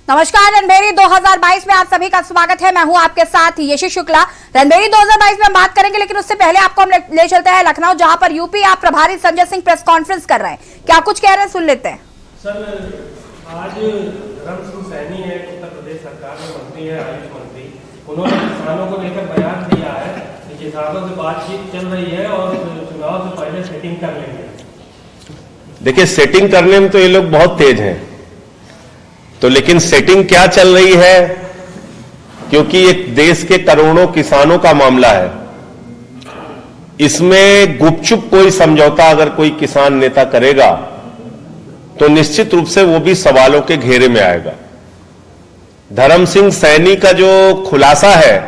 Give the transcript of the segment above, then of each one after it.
नमस्कार, रणबेरी 2022 में आप सभी का स्वागत है। मैं हूं आपके साथ यशी शुक्ला। रणबेरी 2022 में हम बात करेंगे, लेकिन उससे पहले आपको हम ले चलते हैं लखनऊ, जहां पर यूपी आप प्रभारी संजय सिंह प्रेस कॉन्फ्रेंस कर रहे हैं। क्या कुछ कह रहे हैं, सुन लेते हैं। सर, आज धर्म सिंह सैनी है, उत्तर प्रदेश सरकार में मंत्री है, आयुष मंत्री। उन्होंने किसानों को लेकर बयान दिया है कि किसानों से बातचीत चल रही है और चुनाव से पहले सेटिंग कर लेंगे। देखिए, सेटिंग करने में तो ये लोग बहुत तेज हैं, तो लेकिन सेटिंग क्या चल रही है, क्योंकि एक देश के करोड़ों किसानों का मामला है। इसमें गुपचुप कोई समझौता अगर कोई किसान नेता करेगा तो निश्चित रूप से वो भी सवालों के घेरे में आएगा। धर्म सिंह सैनी का जो खुलासा है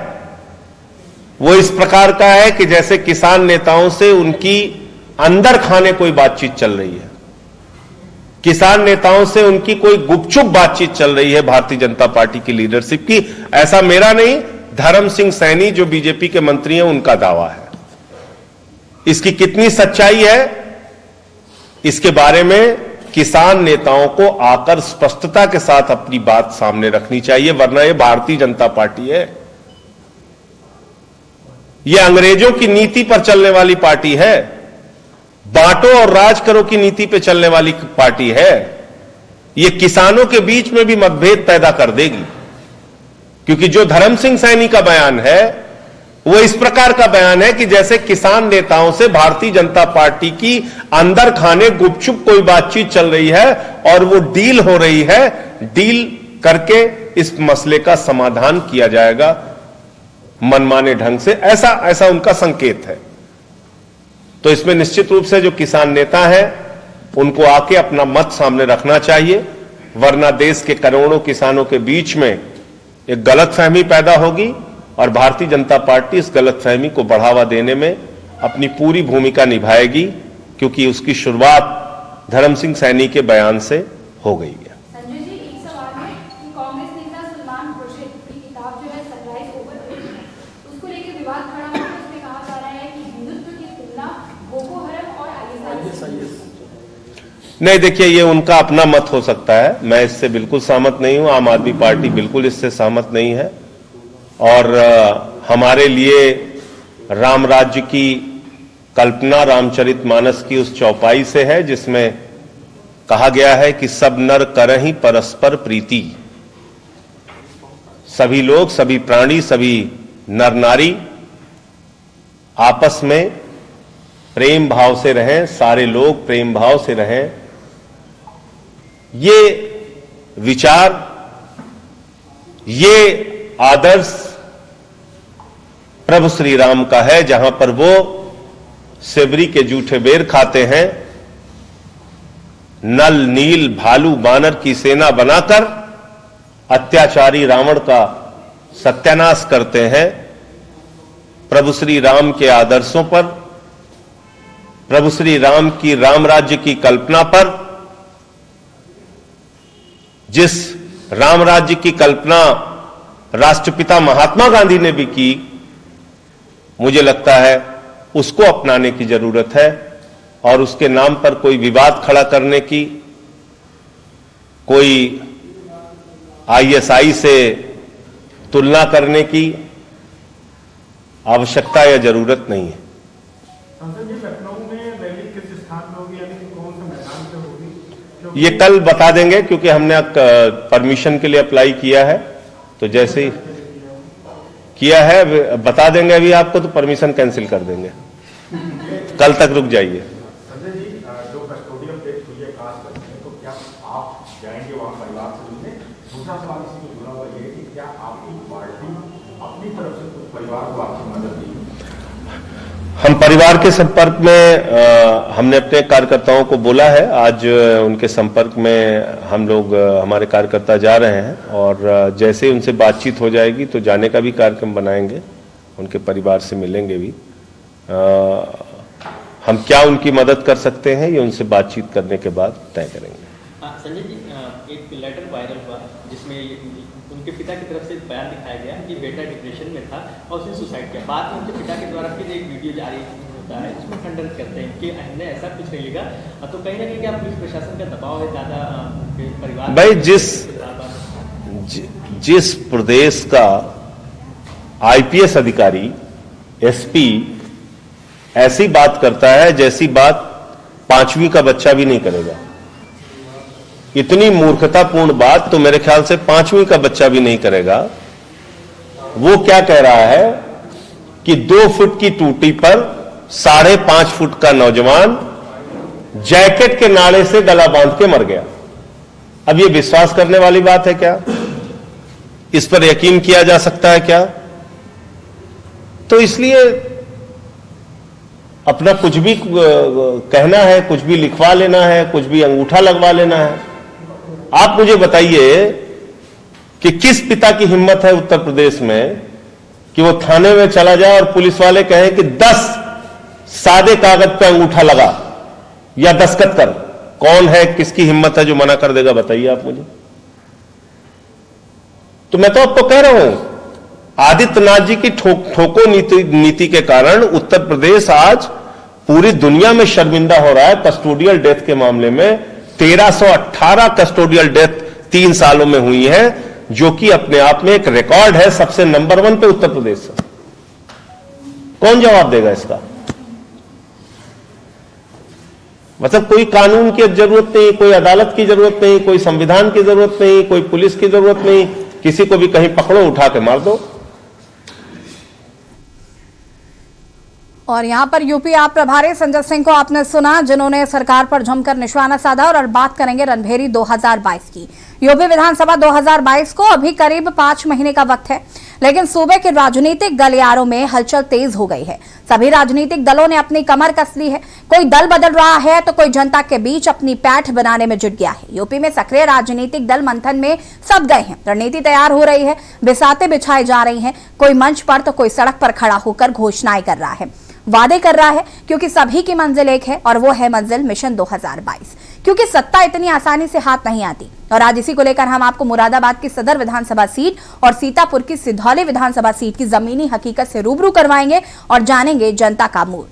वो इस प्रकार का है कि जैसे किसान नेताओं से उनकी अंदर खाने कोई बातचीत चल रही है, किसान नेताओं से उनकी कोई गुपचुप बातचीत चल रही है भारतीय जनता पार्टी की लीडरशिप की। ऐसा मेरा नहीं, धर्म सिंह सैनी जो बीजेपी के मंत्री हैं उनका दावा है। इसकी कितनी सच्चाई है, इसके बारे में किसान नेताओं को आकर स्पष्टता के साथ अपनी बात सामने रखनी चाहिए, वरना यह भारतीय जनता पार्टी है, यह अंग्रेजों की नीति पर चलने वाली पार्टी है, बांटो और राज करो की नीति पे चलने वाली पार्टी है। यह किसानों के बीच में भी मतभेद पैदा कर देगी, क्योंकि जो धर्म सिंह सैनी का बयान है वो इस प्रकार का बयान है कि जैसे किसान नेताओं से भारतीय जनता पार्टी की अंदर खाने गुपचुप कोई बातचीत चल रही है और वो डील हो रही है, डील करके इस मसले का समाधान किया जाएगा मनमाने ढंग से, ऐसा उनका संकेत है। तो इसमें निश्चित रूप से जो किसान नेता हैं उनको आके अपना मत सामने रखना चाहिए, वरना देश के करोड़ों किसानों के बीच में एक गलतफहमी पैदा होगी और भारतीय जनता पार्टी इस गलतफहमी को बढ़ावा देने में अपनी पूरी भूमिका निभाएगी, क्योंकि उसकी शुरुआत धर्म सिंह सैनी के बयान से हो गई है। संजय जी, एक सवाल है कि कांग्रेस नेता सलमान खुर्शीद की किताब जो है सनराइज ओवर, उसको लेकर विवाद खड़ा हुआ है। उसमें कहा जा रहा है कि हिंदुत्व की तुलना बोको हरम और आईएसआईएस। नहीं, देखिए, ये उनका अपना मत हो सकता है, मैं इससे बिल्कुल सहमत नहीं हूं। आम आदमी पार्टी बिल्कुल इससे सहमत नहीं है और हमारे लिए राम राज्य की कल्पना रामचरितमानस की उस चौपाई से है जिसमें कहा गया है कि सब नर करहिं परस्पर प्रीति। सभी लोग, सभी प्राणी, सभी नर नारी आपस में प्रेम भाव से रहें, सारे लोग प्रेम भाव से रहें। ये विचार, ये आदर्श प्रभु श्री राम का है, जहां पर वो सेवरी के जूठे बेर खाते हैं, नल नील भालू बानर की सेना बनाकर अत्याचारी रावण का सत्यानाश करते हैं। प्रभु श्री राम के आदर्शों पर, प्रभु श्री राम की राम राज्य की कल्पना पर, जिस राम राज्य की कल्पना राष्ट्रपिता महात्मा गांधी ने भी की, मुझे लगता है उसको अपनाने की जरूरत है और उसके नाम पर कोई विवाद खड़ा करने की, कोई आईएसआई से तुलना करने की आवश्यकता या जरूरत नहीं है। लखनऊ में रैली किस स्थान में होगी, यानी कौन से मैदान पे होगी? ये कल बता देंगे, क्योंकि हमने परमिशन के लिए अप्लाई किया है, तो जैसे ही किया है बता देंगे अभी आपको, तो परमिशन कैंसिल कर देंगे, कल तक रुक जाइए। संजय जी, जो कस्टोडियल डेथ हुई है खास करके, तो क्या आप जाएंगे वहां परिवार से मिलने? दूसरा सवाल इसी से जुड़ा हुआ ये है कि क्या आपकी पार्टी अपनी तरफ से कुछ परिवार को आपकी मदद दी? हम परिवार के संपर्क में हमने अपने कार्यकर्ताओं को बोला है, आज उनके संपर्क में हम लोग, हमारे कार्यकर्ता जा रहे हैं और जैसे ही उनसे बातचीत हो जाएगी तो जाने का भी कार्यक्रम बनाएंगे, उनके परिवार से मिलेंगे भी। हम क्या उनकी मदद कर सकते हैं ये उनसे बातचीत करने के बाद तय करेंगे। संजय जी, एक लेटर वायरल हुआ जिसमें उनके पिता की तरफ से बयान दिखाया गया कि बेटा डिप्रेशन में था और उसने सुसाइड किया। बाद में उनके पिता के द्वारा फिर एक वीडियो जारी होता है जिसमें खंडन करते हैं कि हमने ऐसा कुछ नहीं लिखा। तो कहीं ना कहीं क्या पुलिस प्रशासन का दबाव है ज़्यादा परिवार? भाई जिस प्रदेश का आईपीएस अधिकारी एसपी ऐसी बात करता है जैसी बात 5वीं का बच्चा भी नहीं करेगा, इतनी मूर्खतापूर्ण बात तो मेरे ख्याल से 5वीं का बच्चा भी नहीं करेगा। वो क्या कह रहा है कि 2 फुट की टूटी पर 5.5 फुट का नौजवान जैकेट के नाले से गला बांध के मर गया। अब ये विश्वास करने वाली बात है क्या? इस पर यकीन किया जा सकता है क्या? तो इसलिए अपना कुछ भी कहना है, कुछ भी लिखवा लेना है, कुछ भी अंगूठा लगवा लेना है। आप मुझे बताइए कि किस पिता की हिम्मत है उत्तर प्रदेश में कि वो थाने में चला जाए और पुलिस वाले कहें कि 10 सादे कागज पे अंगूठा लगा या दस्तखत कर। कौन है, किसकी हिम्मत है जो मना कर देगा? बताइए आप मुझे। तो मैं तो आपको कह रहा हूं, आदित्यनाथ जी की ठोको नीति के कारण उत्तर प्रदेश आज पूरी दुनिया में शर्मिंदा हो रहा है। कस्टोडियल डेथ के मामले में 1318 कस्टोडियल डेथ 3 सालों में हुई है, जो कि अपने आप में एक रिकॉर्ड है, सबसे नंबर 1 पे उत्तर प्रदेश है। कौन जवाब देगा इसका? मतलब कोई कानून की जरूरत नहीं, कोई अदालत की जरूरत नहीं, कोई संविधान की जरूरत नहीं, कोई पुलिस की जरूरत नहीं, किसी को भी कहीं पकड़ो, उठा के मार दो। और यहां पर यूपी आप प्रभारी संजय सिंह को आपने सुना, जिन्होंने सरकार पर जमकर निशाना साधा। और बात करेंगे रणभेरी 2022 की। यूपी विधानसभा 2022 को अभी करीब 5 महीने का वक्त है, लेकिन सूबे के राजनीतिक गलियारों में हलचल तेज हो गई है। सभी राजनीतिक दलों ने अपनी कमर कस ली है। कोई दल बदल रहा है तो कोई जनता के बीच अपनी पैठ बनाने में जुट गया है। यूपी में सक्रिय राजनीतिक दल मंथन में सब गए हैं। रणनीति तैयार हो रही है, बिसातें बिछाई जा रही हैं। कोई मंच पर तो कोई सड़क पर खड़ा होकर घोषणाएं कर रहा है, वादे कर रहा है, क्योंकि सभी की मंजिल एक है और वो है मंजिल मिशन 2022। क्योंकि सत्ता इतनी आसानी से हाथ नहीं आती। और आज इसी को लेकर हम आपको मुरादाबाद की सदर विधानसभा सीट और सीतापुर की सिधौली विधानसभा सीट की जमीनी हकीकत से रूबरू करवाएंगे और जानेंगे जनता का मूड।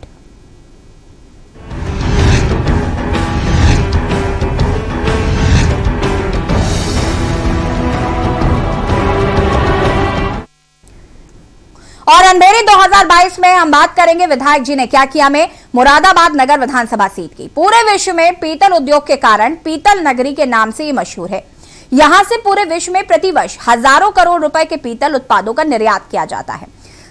और अंधेरी 2022 में हम बात करेंगे विधायक जी ने क्या किया में मुरादाबाद नगर विधानसभा सीट की। पूरे विश्व में पीतल उद्योग के कारण पीतल नगरी के नाम से ये मशहूर है। यहां से पूरे विश्व में प्रतिवर्ष हजारों करोड़ रुपए के पीतल उत्पादों का निर्यात किया जाता है।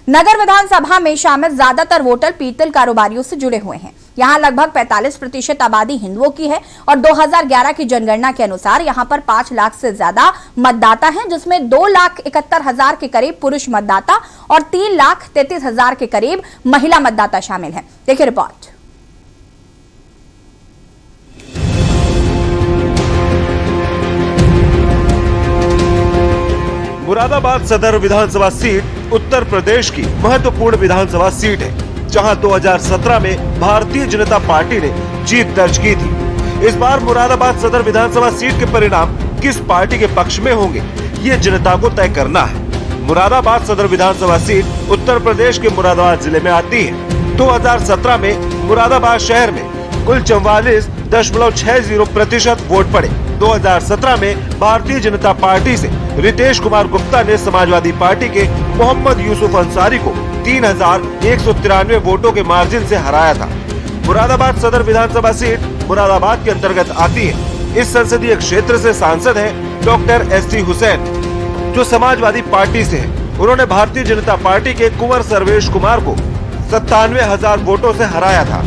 नगर विधानसभा में शामिल ज्यादातर वोटर पीतल कारोबारियों से जुड़े हुए हैं। यहाँ लगभग 45% आबादी हिंदुओं की है और 2011 की जनगणना के अनुसार यहाँ पर 5 लाख से ज्यादा मतदाता हैं, जिसमें 2,71,000 के करीब पुरुष मतदाता और 3,33,000 के करीब महिला मतदाता शामिल हैं। देखिए रिपोर्ट। मुरादाबाद सदर विधानसभा सीट उत्तर प्रदेश की महत्वपूर्ण विधानसभा सीट है, जहां 2017 में भारतीय जनता पार्टी ने जीत दर्ज की थी। इस बार मुरादाबाद सदर विधानसभा सीट के परिणाम किस पार्टी के पक्ष में होंगे, ये जनता को तय करना है। मुरादाबाद सदर विधानसभा सीट उत्तर प्रदेश के मुरादाबाद जिले में आती है। 2017 में मुरादाबाद शहर में कुल 44.60% वोट पड़े। 2017 में भारतीय जनता पार्टी से रितेश कुमार गुप्ता ने समाजवादी पार्टी के मोहम्मद यूसुफ अंसारी को 3,193 वोटों के मार्जिन से हराया था। मुरादाबाद सदर विधानसभा सीट मुरादाबाद के अंतर्गत आती है। इस संसदीय क्षेत्र से सांसद हैं डॉक्टर एसटी हुसैन, जो समाजवादी पार्टी से हैं। उन्होंने भारतीय जनता पार्टी के कुंवर सर्वेश कुमार को 97,000 वोटों से हराया था।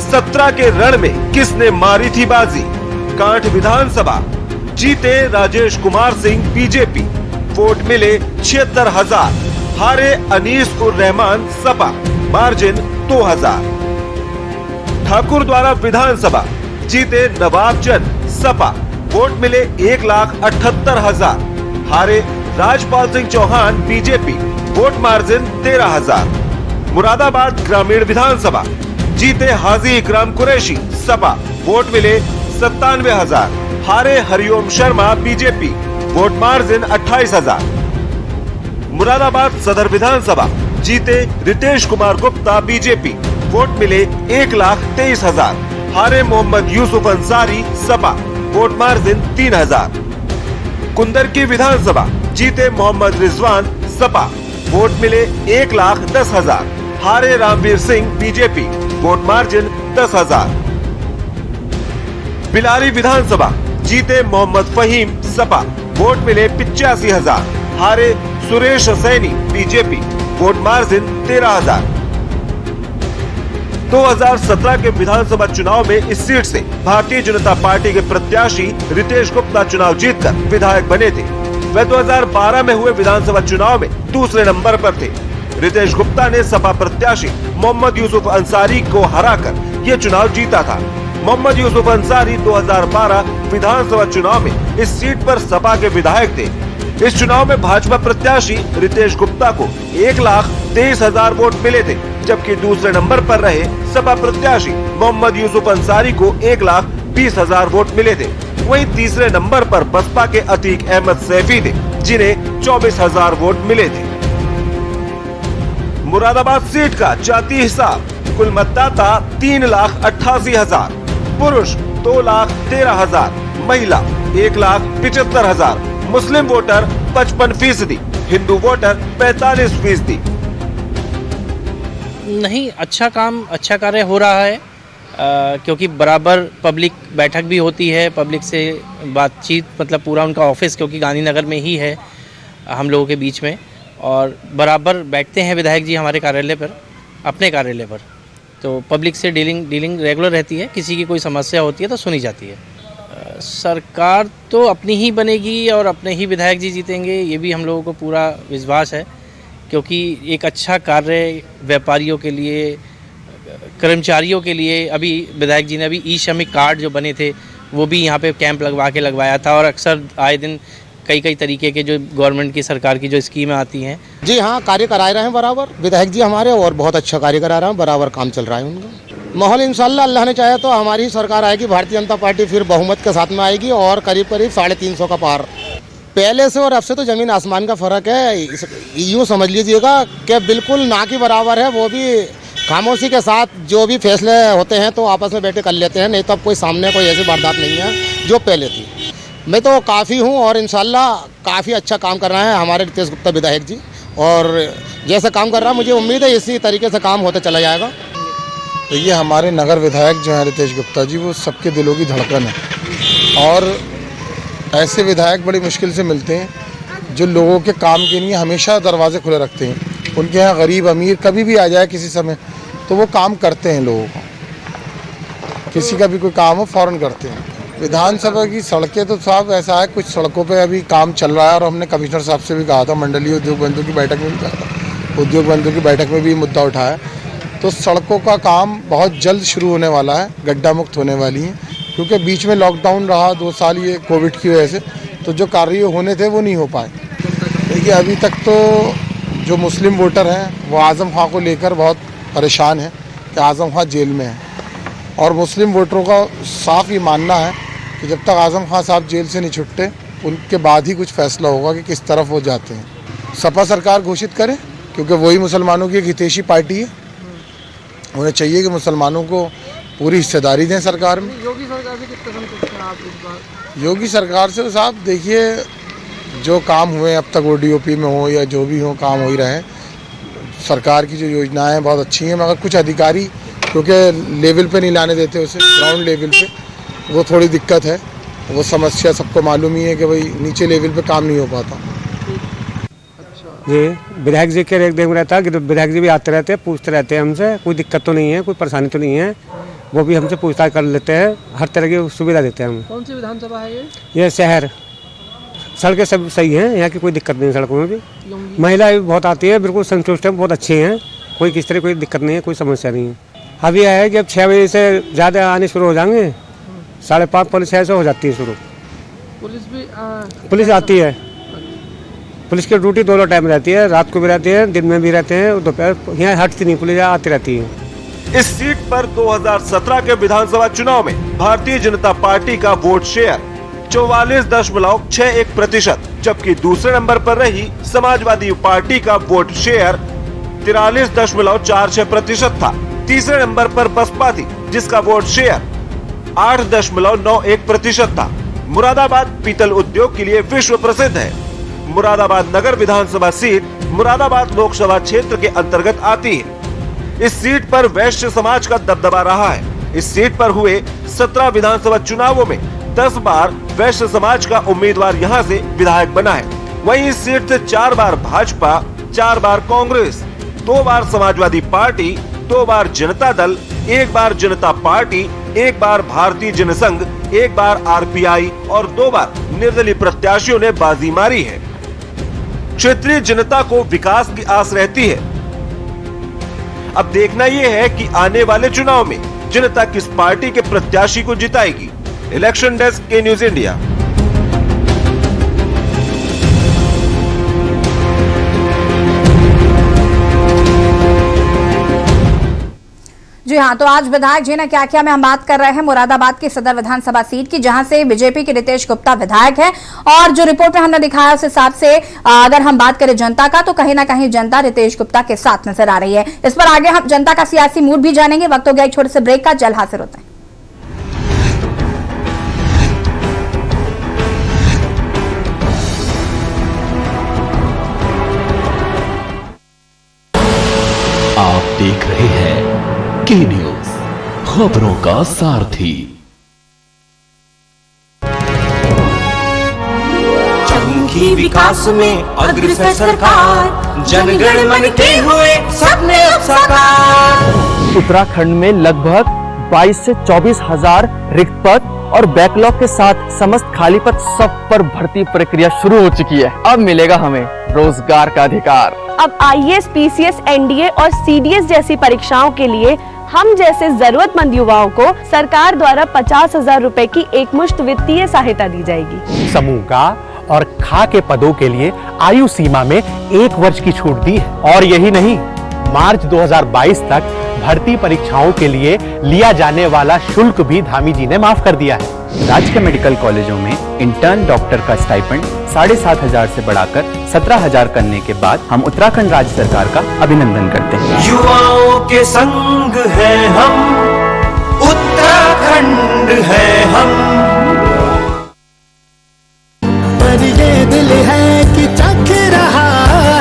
17 के रण में किसने मारी थी बाजी? कांठ विधानसभा जीते राजेश कुमार सिंह बीजेपी, वोट मिले 76,000, हारे अनीस उर रहमान सपा, मार्जिन 2,000। ठाकुर द्वारा विधानसभा जीते नवाब चंद सपा, वोट मिले 1,78,000, हारे राजपाल सिंह चौहान बीजेपी, वोट मार्जिन 13,000। मुरादाबाद ग्रामीण विधानसभा जीते हाजी इकराम कुरैशी सपा, वोट मिले 97,000, हारे Hariom Sharma BJP, vote margin 28,000। Moradabad सदर विधानसभा जीते रितेश कुमार गुप्ता बीजेपी, वोट मिले 1,23,000, हारे मोहम्मद यूसुफ अंसारी सपा, वोट मार्जिन 3,000। कुंदर की विधानसभा जीते मोहम्मद रिजवान सपा, वोट मिले 1,10,000। हारे Ramvir Singh BJP, vote margin 10,000। Bilari विधानसभा जीते मोहम्मद फहीम सपा, वोट मिले 85,000। हारे Suresh Saini BJP, vote margin 13,000। 2017 के विधानसभा चुनाव में इस सीट से भारतीय जनता पार्टी के प्रत्याशी रितेश गुप्ता चुनाव जीतकर विधायक बने थे। वे 2012 में हुए विधानसभा चुनाव में दूसरे नंबर पर थे। रितेश गुप्ता ने सपा प्रत्याशी मोहम्मद यूसुफ अंसारी को हराकर ये चुनाव जीता था। मोहम्मद यूसुफ अंसारी 2012 विधानसभा चुनाव में इस सीट पर सपा के विधायक थे। इस चुनाव में भाजपा प्रत्याशी रितेश गुप्ता को 1,23,000 वोट मिले थे, जबकि दूसरे नंबर पर रहे सपा प्रत्याशी मोहम्मद यूसुफ अंसारी को 1,20,000 वोट मिले थे। वहीं तीसरे नंबर पर बसपा के अतीक अहमद सैफी थे, जिन्हें 24,000 वोट मिले थे। मुरादाबाद सीट का जाती हिसाब, कुल मतदाता 3,88,000, पुरुष 2,13,000, महिला 1,75,000, मुस्लिम वोटर 55%, हिंदू वोटर 45%। नहीं, अच्छा काम, अच्छा कार्य हो रहा है, क्योंकि बराबर पब्लिक बैठक भी होती है, पब्लिक से बातचीत, मतलब पूरा उनका ऑफिस क्योंकि गांधीनगर में ही है हम लोगों के बीच में, और बराबर बैठते हैं विधायक जी हमारे कार्यालय पर, अपने कार्यालय पर, तो पब्लिक से डीलिंग रेगुलर रहती है। किसी की कोई समस्या होती है तो सुनी जाती है। सरकार तो अपनी ही बनेगी और अपने ही विधायक जी जीतेंगे, ये भी हम लोगों को पूरा विश्वास है, क्योंकि एक अच्छा कार्य व्यापारियों के लिए, कर्मचारियों के लिए, अभी विधायक जी ने अभी ई श्रमिक कार्ड जो बने थे वो भी यहाँ पे कैंप लगवाया था, और अक्सर आए दिन कई तरीके के जो गवर्नमेंट की, सरकार की जो स्कीमें आती हैं। जी हाँ, कार्य करा रहे हैं बराबर विधायक जी हमारे, और बहुत अच्छा कार्य करा रहे हैं, बराबर काम चल रहा है उनका। माहौल इंशाल्लाह अल्लाह ने चाहे तो हमारी ही सरकार आएगी, भारतीय जनता पार्टी फिर बहुमत के साथ में आएगी, और करीब 350 का पार। पहले से और अब से तो ज़मीन आसमान का फ़र्क है। यूँ समझ लीजिएगा कि बिल्कुल ना के बराबर है। वो भी खामोशी के साथ जो भी फैसले होते हैं तो आपस में बैठे कर लेते हैं, नहीं तो अब कोई सामने कोई ऐसी वारदात नहीं है जो पहले थी। मैं तो काफ़ी हूँ और इंशाल्लाह काफ़ी अच्छा काम कर रहे हैं हमारे रितेश गुप्ता विधायक जी, और जैसा काम कर रहा है मुझे उम्मीद है इसी तरीके से काम होता चला जाएगा। तो ये हमारे नगर विधायक जो हैं रितेश गुप्ता जी, वो सबके दिलों की धड़कन है, और ऐसे विधायक बड़ी मुश्किल से मिलते हैं जो लोगों के काम के लिए हमेशा दरवाजे खुले रखते हैं। उनके यहाँ गरीब अमीर कभी भी आ जाए किसी समय तो वो काम करते हैं, लोगों को किसी का भी कोई काम हो फ़ौरन करते हैं। विधानसभा की सड़कें तो साहब ऐसा है, कुछ सड़कों पे अभी काम चल रहा है, और हमने कमिश्नर साहब से भी कहा था, मंडलीय उद्योग बंधु की बैठक में भी कहा था, उद्योग बंधु की बैठक में भी मुद्दा उठाया। तो सड़कों का काम बहुत जल्द शुरू होने वाला है, गड्ढा मुक्त होने वाली हैं, क्योंकि बीच में लॉकडाउन रहा 2 साल ये कोविड की वजह से, तो जो कार्य होने थे वो नहीं हो पाए। देखिए अभी तक तो जो मुस्लिम वोटर हैं वो आज़म खां को लेकर बहुत परेशान हैं कि आज़म खां जेल में है, और मुस्लिम वोटरों का साफ ये मानना है कि जब तक आज़म खां साहब जेल से नहीं छुटते उनके बाद ही कुछ फैसला होगा कि किस तरफ वो जाते हैं। सपा सरकार घोषित करे, क्योंकि वही मुसलमानों की एक हितैषी पार्टी है, उन्हें चाहिए कि मुसलमानों को पूरी हिस्सेदारी दें सरकार में। योगी सरकार से कितना संतुष्ट हैं आप इस बार? योगी सरकार से साहब देखिए, जो काम हुए अब तक ODOP में हो या जो भी हो, काम हो ही रहे हैं। सरकार की जो योजनाएं हैं बहुत अच्छी हैं, मगर कुछ अधिकारी क्योंकि लेवल पे नहीं लाने देते उसे, ग्राउंड लेवल पे, वो थोड़ी दिक्कत है। वो समस्या सबको मालूम ही है कि भाई नीचे लेवल पे काम नहीं हो पाता। जी विधायक जी के देख रहता है कि विधायक जी भी आते रहते हैं, पूछते रहते हैं हमसे, कोई दिक्कत तो नहीं है, कोई परेशानी तो नहीं है, वो भी हमसे पूछताछ कर लेते हैं, हर तरह की सुविधा देते हैं हमें। कौन सी विधानसभा है ये शहर। सड़कें सब सही हैं, यहाँ की कोई दिक्कत नहीं है सड़कों में भी। महिला भी बहुत आती है, बिल्कुल संतुष्ट है, बहुत अच्छी हैं, कोई किस तरह कोई दिक्कत नहीं है, कोई समस्या नहीं है। अभी है कि अब 6 बजे से ज़्यादा आने शुरू हो जाएंगे, 5:30 पुलिस ऐसे हो जाती है शुरू। पुलिस आती है, पुलिस की ड्यूटी दोनों टाइम रहती है, रात को भी रहती है, दिन में भी रहते हैं, दोपहर यहाँ हटती नहीं, पुलिस आती रहती है। इस सीट पर 2017 के विधानसभा चुनाव में भारतीय जनता पार्टी का वोट शेयर 44.61%, जबकि दूसरे नंबर पर रही समाजवादी पार्टी का वोट शेयर 43.46% था। तीसरे नंबर पर बसपा थी, जिसका वोट शेयर 8.91% था। मुरादाबाद पीतल उद्योग के लिए विश्व प्रसिद्ध है। मुरादाबाद नगर विधानसभा सीट मुरादाबाद लोकसभा क्षेत्र के अंतर्गत आती है। इस सीट पर वैश्य समाज का दबदबा रहा है। इस सीट पर हुए 17 विधानसभा चुनावों में 10 बार वैश्य समाज का उम्मीदवार यहां से विधायक बना है। वहीं इस सीट से 4 बार भाजपा, 4 बार कांग्रेस, 2 बार समाजवादी पार्टी, 2 बार जनता दल, 1 बार जनता पार्टी, 1 बार भारतीय जनसंघ, 1 बार आरपीआई और 2 बार निर्दलीय प्रत्याशियों ने बाजी मारी है। क्षेत्रीय जनता को विकास की आस रहती है। अब देखना यह है कि आने वाले चुनाव में जनता किस पार्टी के प्रत्याशी को जिताएगी। इलेक्शन डेस्क के न्यूज इंडिया। जी हाँ, तो आज विधायक जी ने क्या किया में हम बात कर रहे हैं मुरादाबाद की सदर विधानसभा सीट की, जहां से बीजेपी के रितेश गुप्ता विधायक हैं। और जो रिपोर्ट में हमने दिखाया उस हिसाब से अगर हम बात करें जनता का, तो कहीं ना कहीं जनता रितेश गुप्ता के साथ नजर आ रही है। इस पर आगे हम जनता का सियासी मूड भी जानेंगे। वक्त हो गया एक छोटे से ब्रेक का, जल्द हाजिर होते हैं। आप देख रहे हैं के न्यूज, खबरों का सारथी। चमकी विकास में अग्रसर सरकार, जनगण मन के हुए सपने अब साकार। उत्तराखंड में लगभग 22 से 24 हजार रिक्त पद और बैकलॉग के साथ समस्त खाली पद सब पर भर्ती प्रक्रिया शुरू हो चुकी है। अब मिलेगा हमें रोजगार का अधिकार। अब आईएएस, पीसीएस, एनडीए और सीडीएस जैसी परीक्षाओं के लिए हम जैसे जरूरतमंद युवाओं को सरकार द्वारा 50,000 रुपए की एकमुश्त वित्तीय सहायता दी जाएगी। समूह का और खा के पदों के लिए आयु सीमा में 1 वर्ष की छूट दी है। और यही नहीं, मार्च 2022 तक भर्ती परीक्षाओं के लिए लिया जाने वाला शुल्क भी धामी जी ने माफ कर दिया है। राज्य के मेडिकल कॉलेजों में इंटर्न डॉक्टर का स्टाइपेंड 7,500 से बढ़ाकर 17,000 करने के बाद हम उत्तराखंड राज्य सरकार का अभिनंदन करते हैं। युवाओं के संग है हम, उत्तराखंड है हम। पर ये दिल है कि चख रहा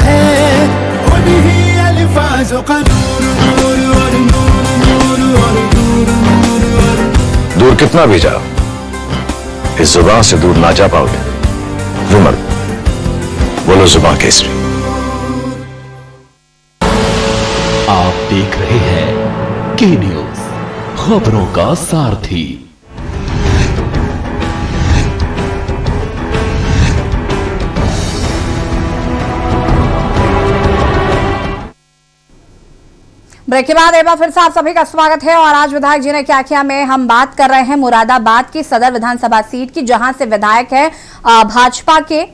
है उन्हीं अल्फाजों का नूर नूर और नूर नूर और नूर नूर और दूर कितना भी जाओ, इस जुबान से दूर ना जा पाओगे। विमल, बोलो जुबान केसरी। आप देख रहे हैं के न्यूज, खबरों का सारथी। ब्रेक के बाद एक बार फिर से आप सभी का स्वागत है। और आज विधायक जी ने क्या किया में हम बात कर रहे हैं मुरादाबाद की सदर विधानसभा सीट की, जहां से विधायक है भाजपा के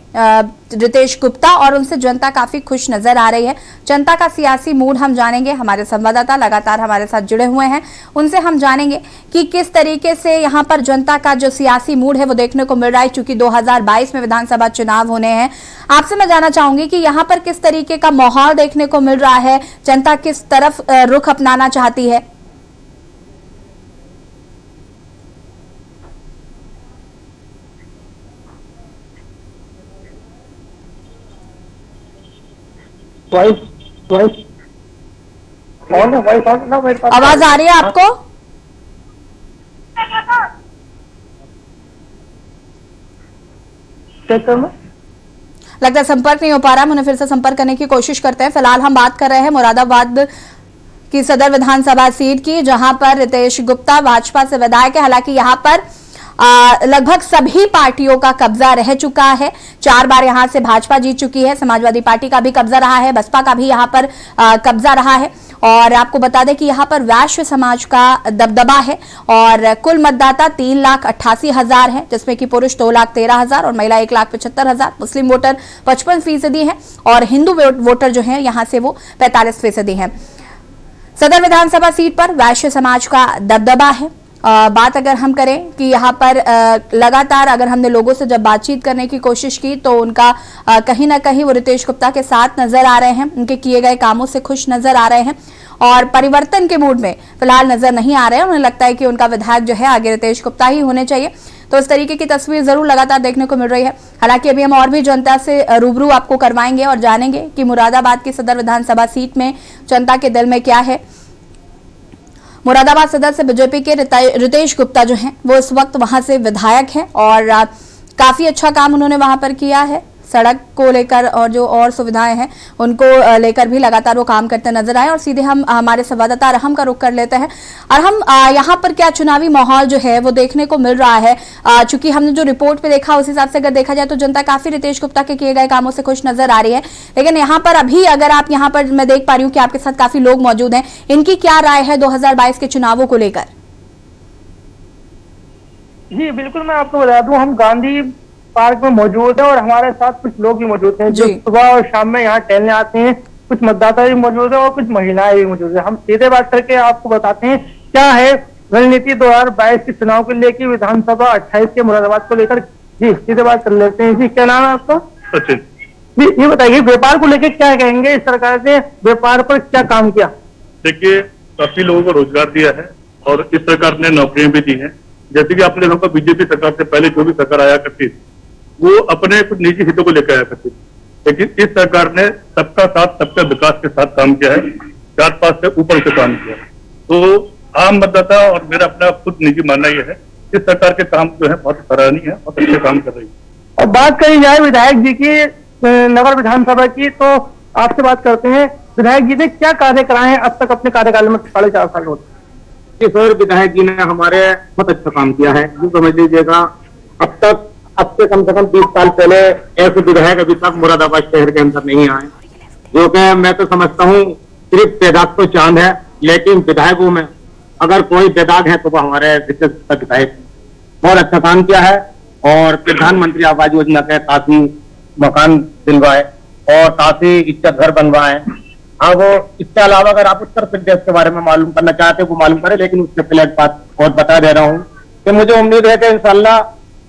रितेश गुप्ता, और उनसे जनता काफी खुश नजर आ रही है। जनता का सियासी मूड हम जानेंगे। हमारे संवाददाता लगातार हमारे साथ जुड़े हुए हैं, उनसे हम जानेंगे कि किस तरीके से यहाँ पर जनता का जो सियासी मूड है वो देखने को मिल रहा है। चूंकि 2022 में विधानसभा चुनाव होने हैं, आपसे मैं जानना चाहूंगी कि यहाँ पर किस तरीके का माहौल देखने को मिल रहा है, जनता किस तरफ रुख अपनाना चाहती है। आवाज आ रही है आपको? लगता है संपर्क नहीं हो पा रहा, हम उन्हें फिर से संपर्क करने की कोशिश करते हैं। फिलहाल हम बात कर रहे हैं मुरादाबाद की सदर विधानसभा सीट की, जहां पर रितेश गुप्ता भाजपा से विधायक है। हालांकि यहां पर लगभग सभी पार्टियों का कब्जा रह चुका है। 4 बार यहां से भाजपा जीत चुकी है, समाजवादी पार्टी का भी कब्जा रहा है, बसपा का भी यहां पर कब्जा रहा है। और आपको बता दें कि यहां पर वैश्य समाज का दबदबा है और कुल मतदाता 3,88,000 है, जिसमें कि पुरुष 2,13,000 और महिला 1,75,000। मुस्लिम वोटर 55% है और हिंदू वोटर जो है यहां से वो 45% है। सदर विधानसभा सीट पर वैश्य समाज का दबदबा है। बात अगर हम करें कि यहाँ पर लगातार अगर हमने लोगों से जब बातचीत करने की कोशिश की तो उनका कहीं ना कहीं वो रितेश गुप्ता के साथ नजर आ रहे हैं, उनके किए गए कामों से खुश नजर आ रहे हैं और परिवर्तन के मूड में फिलहाल नजर नहीं आ रहे हैं। उन्हें लगता है कि उनका विधायक जो है आगे रितेश गुप्ता ही होने चाहिए। तो इस तरीके की तस्वीर जरूर लगातार देखने को मिल रही है। हालांकि अभी हम और भी जनता से रूबरू आपको करवाएंगे और जानेंगे कि मुरादाबाद की सदर विधानसभा सीट में जनता के दिल में क्या है। मुरादाबाद सदर से बीजेपी के रितेश गुप्ता जो हैं वो इस वक्त वहां से विधायक हैं और काफी अच्छा काम उन्होंने वहां पर किया है। सड़क को लेकर और जो और सुविधाएं हैं उनको लेकर भी लगातार वो काम करते नजर आए। और सीधे हम हमारे संवाददाता अरहम का रुख कर लेते हैं। अरहम, यहाँ पर क्या चुनावी माहौल जो है वो देखने को मिल रहा है? चूंकि हमने जो रिपोर्ट पे देखा उस हिसाब से अगर देखा जाए तो जनता काफी रितेश गुप्ता के किए गए कामों से खुश नजर आ रही है, लेकिन यहाँ पर अभी अगर आप यहाँ पर मैं देख पा रही हूँ कि आपके साथ काफी लोग मौजूद हैं, इनकी क्या राय है 2022 के चुनावों को लेकर? जी बिल्कुल, मैं आपको बता दूं, हम गांधी पार्क में मौजूद है और हमारे साथ कुछ लोग भी मौजूद हैं जो सुबह और शाम में यहाँ टहलने आते हैं। कुछ मतदाता भी मौजूद है और कुछ महिलाएं भी मौजूद है। हम सीधे बात करके आपको बताते हैं क्या है रणनीति 2022 के चुनाव को लेकर, विधानसभा 28 के मुरादाबाद को लेकर। जी सीधे बात कर लेते हैं। जी क्या नाम है आपका? सचिन। जी ये बताइए, व्यापार को लेकर क्या कहेंगे? इस सरकार ने व्यापार पर क्या काम किया? देखिए, काफी लोगों को रोजगार दिया है और इस सरकार ने नौकरियां भी दी हैं। जैसे कि आपने देखा बीजेपी सरकार से पहले जो भी सरकार आया करती थी वो अपने कुछ निजी हितों को लेकर आया करती थी, लेकिन इस सरकार ने सबका साथ सबका विकास के साथ काम किया है, 4-5 से ऊपर से काम किया है। तो आम मतदाता और मेरा अपना खुद निजी मानना यह है इस सरकार के काम जो है बहुत सराहनीय है, बहुत अच्छे काम कर रही है। और बात करी जाए विधायक जी की नगर विधानसभा की, तो आपसे बात करते हैं, विधायक जी ने क्या कार्य कराए हैं अब तक अपने कार्यकाल में? 4.5 साल होते। सर, विधायक जी ने हमारे बहुत अच्छा काम किया है। जो समझ लीजिएगा अब से कम 20 साल पहले ऐसे विधायक अभी तक मुरादाबाद शहर के अंदर नहीं आए, जो कि मैं तो समझता हूँ सिर्फ बेदाग तो चांद है, लेकिन विधायकों में अगर कोई बेदाग है तो वो हमारे विधायक। बहुत अच्छा काम किया है और प्रधानमंत्री आवास योजना के काफी मकान दिलवाए और काफी इज्जत घर बनवाए। अब इसके अलावा अगर आप उत्तर प्रदेश के बारे में मालूम करना चाहते हैं वो मालूम करें, लेकिन उससे पहले एक बात और बता दे रहा हूँ कि मुझे उम्मीद है कि इंशाल्लाह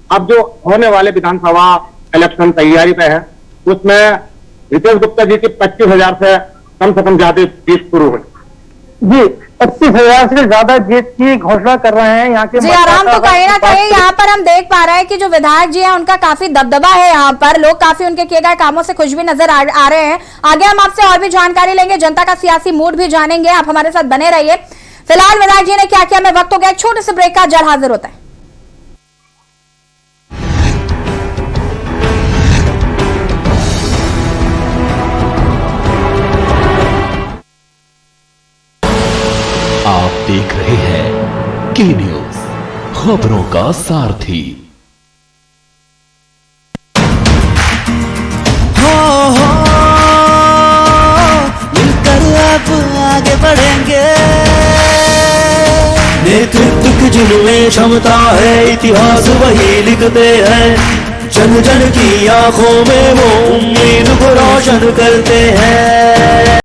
अब जो होने वाले विधानसभा इलेक्शन तैयारी पे है उसमें रितेश गुप्ता जी की 25,000 से कम ज्यादा जीत शुरू हुई। जी 25,000 से ज्यादा जीत की घोषणा कर रहे हैं यहाँ के। जी आराम, तो कहीं ना कहीं यहाँ पर हम देख पा रहे हैं कि जो विधायक जी हैं उनका काफी दबदबा है यहाँ पर, लोग काफी उनके किए गए कामों से खुश भी नजर आ रहे हैं। आगे हम आपसे और भी जानकारी लेंगे, जनता का सियासी मूड भी जानेंगे, आप हमारे साथ बने रहिए। फिलहाल विधायक जी ने क्या किया, मैं वक्त हो गया छोटे से ब्रेक का, जल्द हाजिर होता है। आप देख रहे हैं के न्यूज, खबरों का सारथी। हो मिलकर अब आगे बढ़ेंगे, नेतृत्व की जिनमें क्षमता है, इतिहास वही लिखते हैं, जन जन की आंखों में वो उम्मीद को रोशन करते हैं।